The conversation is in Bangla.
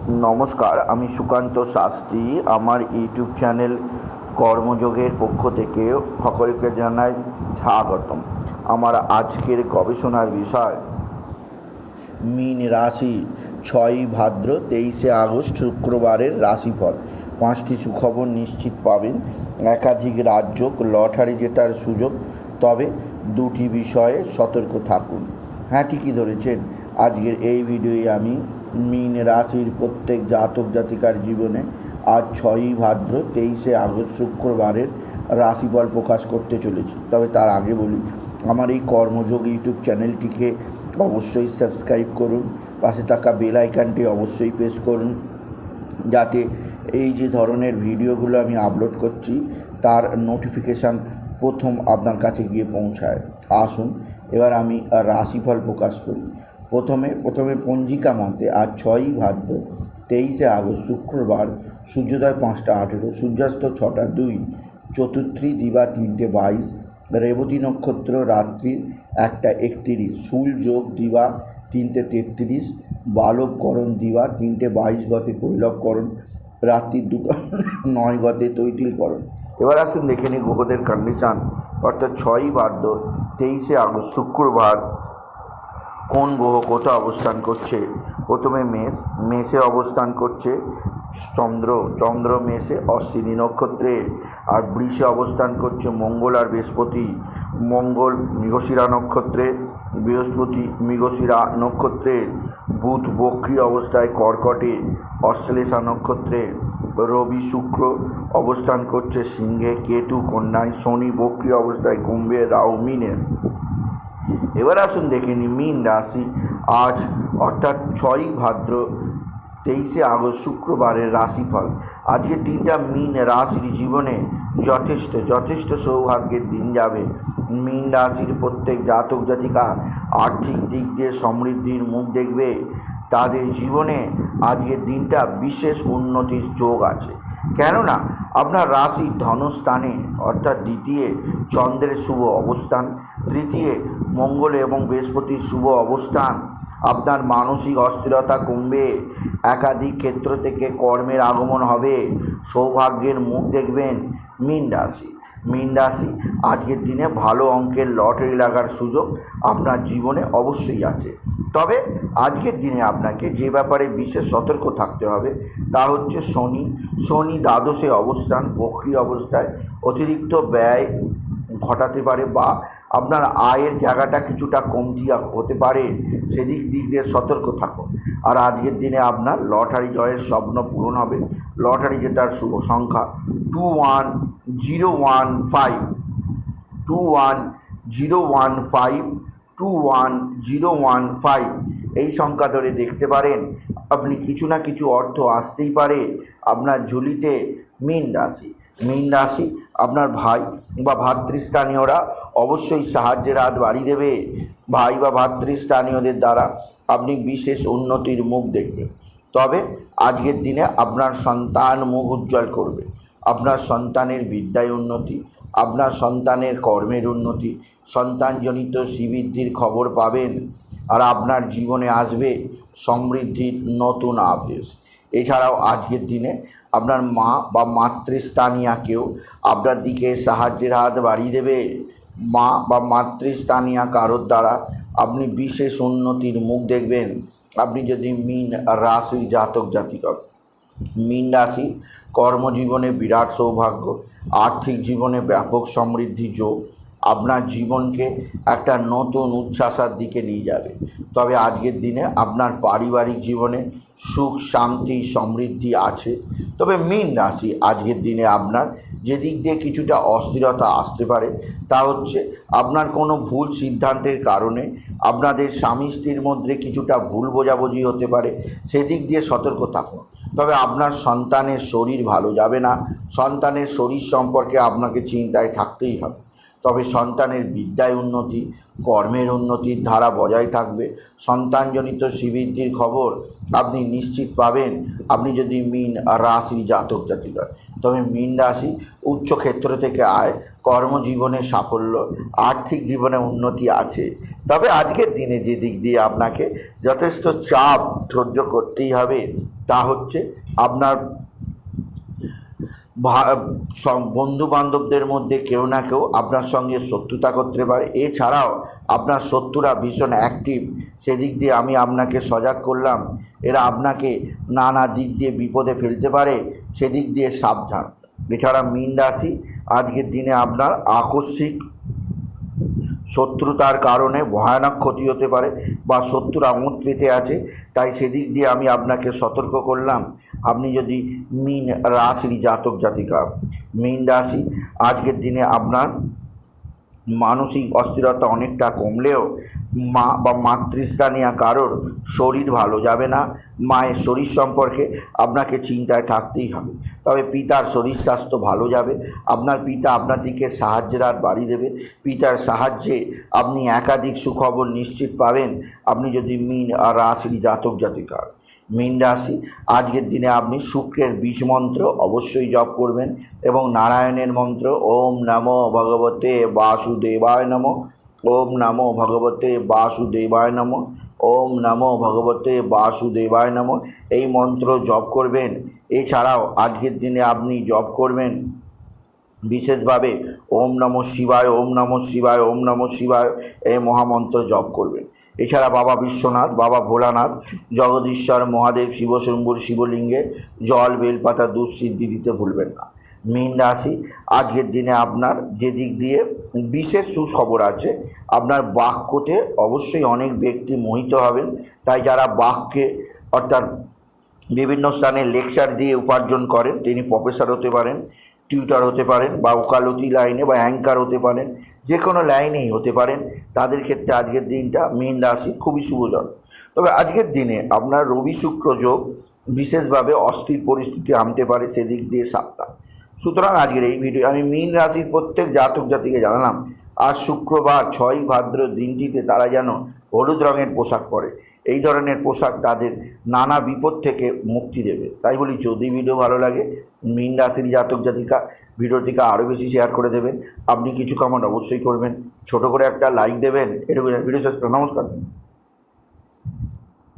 নমস্কার, আমি সুকান্ত শাস্ত্রী। আমার ইউটিউব চ্যানেল কর্মযোগের পক্ষ থেকে সকলকে জানাই স্বাগতম। আমার আজকের গবেষণার বিষয় মীন রাশি 6ই ভাদ্র 23শে আগস্ট শুক্রবারের রাশিফল। 5টি সুখবর নিশ্চিত পাবেন, একাধিক রাজ্য লটারি জেতার সুযোগ, তবে 2টি বিষয়ে সতর্ক থাকুন। হ্যাঁ, ঠিকই ধরেছেন। আজকের এই ভিডিওয়ে আমি মীন রাশির প্রত্যেক জাতক জাতিকার জীবনে আজ 6ই ভাদ্র 23শে আগস্ট শুক্রবারের রাশিফল প্রকাশ করতে চলেছি। তবে তার আগে বলি, আমার এই কর্মযোগ ইউটিউব চ্যানেলটিকে অবশ্যই সাবস্ক্রাইব করুন, পাশে থাকা বেল আইকনটি অবশ্যই প্রেস করুন, যাতে এই যে ধরনের ভিডিওগুলো আমি আপলোড করছি তার নোটিফিকেশান প্রথম আপনার কাছে গিয়ে পৌঁছায়। আসুন এবার আমি রাশিফল প্রকাশ করি। প্রথমে পঞ্জিকা মতে আজ 6ই ভাদ্র 23শে আগস্ট শুক্রবার, সূর্যোদয় 5টা 18, সূর্যাস্ত 6টা 2, চতুর্থী দিবা 3টে 22, রেবতী নক্ষত্র রাত্রি 1টা 31, শুল যোগ দিবা 3টে 33, বালবকরণ দিবা 3টে 22 গতে কৈলবকরণ, রাত্রি 2টা 9 গতে তৈতিলকরণ। এবার আসুন দেখে নিই গ্রহদের কন্ডিশান, অর্থাৎ 6ই ভাদ্র 23শে আগস্ট শুক্রবার কোন গ্রহ কোথা অবস্থান করছে। প্রথমে মেষে অবস্থান করছে চন্দ্র মেষে অশ্বিনী নক্ষত্রে, আর বৃষে অবস্থান করছে মঙ্গল আর বৃহস্পতি। মঙ্গল মৃগশিরা নক্ষত্রে, বৃহস্পতি মৃগশিরা নক্ষত্রে, বুধ বক্রী অবস্থায় কর্কটে অশ্লেষা নক্ষত্রে, রবি শুক্র অবস্থান করছে সিংহে, কেতু কন্যায়, শনি বক্রী অবস্থায় কুম্ভে, রাহু মীনে। এবার আসুন দেখে নিই মীন রাশি আজ অর্থাৎ 6ই ভাদ্র 23শে আগস্ট শুক্রবারের রাশিফল। আজকের দিনটা মীন রাশির জীবনে যথেষ্ট সৌভাগ্যের দিন যাবে। মীন রাশির প্রত্যেক জাতক জাতিকা আর্থিক দিক দিয়ে সমৃদ্ধির মুখ দেখবে। তাদের জীবনে আজকের দিনটা বিশেষ উন্নতির যোগ আছে, কেননা আপনার রাশির ধনস্থানে অর্থাৎ দ্বিতীয় চন্দ্রের শুভ অবস্থান, তৃতীয় মঙ্গল এবং বৃহস্পতির শুভ অবস্থান। আপনার মানসিক অস্থিরতা কমবে, একাধিক ক্ষেত্র থেকে কর্মের আগমন হবে, সৌভাগ্যের মুখ দেখবেন। মীন রাশি আজকের দিনে ভালো অঙ্কের লটারি লাগার সুযোগ আপনার জীবনে অবশ্যই আছে। তবে আজকের দিনে আপনাকে যে ব্যাপারে বিশেষ সতর্ক থাকতে হবে তা হচ্ছে শনি দ্বাদশে অবস্থান, বক্রী অবস্থায় অতিরিক্ত ব্যয় ঘটাতে পারে বা আপনার আয়ের জায়গাটা কিছুটা কমতি হতে পারে, সেদিক দিয়ে সতর্ক থাকুন। আর আজকের দিনে আপনার লটারি জয়ের স্বপ্ন পূরণ হবে। লটারি জেতার শুভ সংখ্যা 21015, 21015, 21015 এই সংখ্যা ধরে দেখতে পারেন। আপনি কিছু না কিছু অর্থ আসতেই পারে আপনার ঝুলিতে। মীন রাশি আপনার ভাই বা ভাতৃস্থানীয়রা অবশ্যই সাহায্যের হাত বাড়িয়ে দেবে। ভাই বা ভাতৃস্থানীয়দের দ্বারা আপনি বিশেষ উন্নতির মুখ দেখবেন। তবে আজকের দিনে আপনার সন্তান মুখ উজ্জ্বল করবে। আপনার সন্তানের বিদ্যায় উন্নতি, আপনার সন্তানের কর্মের উন্নতি, সন্তানজনিত শ্রীবৃদ্ধির খবর পাবেন। আর আপনার জীবনে আসবে সমৃদ্ধির নতুন আদেশ। এছাড়াও আজকের দিনে আপনার মা বা মাতৃস্থানীয়া কেউ আপনার দিকে সাহায্যের হাত বাড়িয়ে দেবে। মা বা মাতৃস্থানীয়া কারোর দ্বারা আপনি বিশেষ উন্নতির মুখ দেখবেন। আপনি যদি মীন রাশির জাতক জাতিকা, মীন রাশি কর্মজীবনে বিরাট সৌভাগ্য, আর্থিক জীবনে ব্যাপক সমৃদ্ধি যোগ আপনার জীবনকে একটা নতুন উচ্ছ্বাসার দিকে নিয়ে যাবে। তবে আজকের দিনে আপনার পারিবারিক জীবনে সুখ শান্তি সমৃদ্ধি আছে। তবে মীন রাশি আজকের দিনে আপনার যে দিক দিয়ে কিছুটা অস্থিরতা আসতে পারে তা হচ্ছে আপনার কোনো ভুল সিদ্ধান্তের কারণে আপনাদের স্বামী স্ত্রীর মধ্যে কিছুটা ভুল বোঝাবুঝি হতে পারে, সেদিক দিয়ে সতর্ক থাকুন। তবে আপনার সন্তানের শরীর ভালো যাবে না, সন্তানের শরীর সম্পর্কে আপনাকে চিন্তায় থাকতেই হবে। তবে সন্তানের বিদ্যায় উন্নতি, কর্মের উন্নতির ধারা বজায় থাকবে। সন্তানজনিত শ্রীবৃদ্ধির খবর আপনি নিশ্চিত পাবেন আপনি যদি মীন রাশি জাতক জাতিকা। তবে মীন রাশি উচ্চ ক্ষেত্র থেকে আয়, কর্মজীবনে সাফল্য, আর্থিক জীবনে উন্নতি আছে। তবে আজকের দিনে যে দিক দিয়ে আপনাকে যথেষ্ট চাপ সহ্য করতেই হবে তা হচ্ছে আপনার বন্ধু বান্ধবদের মধ্যে কেউ না কেউ আপনার সঙ্গে শত্রুতা করতে পারে। এছাড়াও আপনার শত্রুরা ভীষণ অ্যাক্টিভ, সেদিক দিয়ে আমি আপনাকে সজাগ করলাম। এরা আপনাকে নানা দিক দিয়ে বিপদে ফেলতে পারে, সেদিক দিয়ে সাবধান। এছাড়া মীন রাশি, আজকের দিনে আপনার আকস্মিক শত্রুতার কারণে ভয়ানক ক্ষতি হতে পারে বা শত্রুর আমোদ পেতে আছে, তাই সেদিক দিয়ে আমি আপনাকে সতর্ক করলাম। আপনি যদি মীন রাশির জাতক জাতিকা, মীন রাশি, আজকের দিনে আপনার মানসিক অস্থিরতা অনেকটা কমলেও মা বা মাতৃস্থানীয় কারোর শরীর ভালো যাবে না। মায়ের শরীর সম্পর্কে আপনাকে চিন্তায় থাকতেই হবে। তবে পিতার শরীর স্বাস্থ্য ভালো যাবে। আপনার পিতা আপনার দিকে সাহায্যের হাত বাড়িয়ে দেবে। পিতার সাহায্যে আপনি একাধিক সুখবর নিশ্চিত পাবেন। আপনি যদি মীন রাশির জাতক জাতিকা, মীন রাশি, আজকের দিনে আপনি শুক্রের বীজ মন্ত্র অবশ্যই জপ করবেন এবং নারায়ণের মন্ত্র ওম নমো ভগবতে বাসুদেবায় নমঃ, ওম নমো ভগবতে বাসুদেবায় নমঃ, ওম নমো ভগবতে বাসুদেবায় নমঃ, এই মন্ত্র জপ করবেন। এছাড়াও আজকের দিনে আপনি জপ করবেন বিশেষভাবে ওম নমঃ শিবায়, ওম নমঃ শিবায়, ওম নমঃ শিবায়, এই মহামন্ত্র জপ করবেন। এছাড়া বাবা বিশ্বনাথ, বাবা ভোলানাথ, জগদীশ্বর মহাদেব, শিবশম্ভুর শিবলিঙ্গে জল, বেলপাতা, দুধ সিদ্ধি দিতে ভুলবেন না। মীন রাশি, আজকের দিনে আপনার যে দিক দিয়ে বিশেষ সুখবর আছে, আপনার বাক্যতে অবশ্যই অনেক ব্যক্তি মোহিত হবেন। তাই যারা বাক্যে অর্থাৎ বিভিন্ন স্থানে লেকচার দিয়ে উপার্জন করেন, তিনি প্রফেসর হতে পারেন, টিউটর হতে পারেন বা ওকালতি লাইনে বা অ্যাঙ্কার হতে পারেন, যে কোনো লাইনেই হতে পারেন, তাদের ক্ষেত্রে আজকের দিনটা মীন রাশি খুবই শুভজন। তবে আজকের দিনে আপনার রবি শুক্র যোগ বিশেষভাবে অস্থির পরিস্থিতি আনতে পারে, সেদিক দিয়ে সাবধান। সুতরাং আজকের এই ভিডিও আমি মীন রাশির প্রত্যেক জাতক জাতিকে জানালাম আজ শুক্রবার 6ই ভাদ্র দিনটিতে তারা যেন হলুদ রঙের পোশাক পরে। এই ধরনের পোশাক তাদের নানা বিপদ থেকে মুক্তি দেবে। তাই বলি, যদি ভিডিও ভালো লাগে মীন রাশির জাতক জাতিকা, ভিডিওটিকে আরও বেশি শেয়ার করে দেবেন। আপনি কিছু কমেন্ট অবশ্যই করবেন, ছোট করে একটা লাইক দেবেন। এটুকু ভিডিও শেষ করে নমস্কার।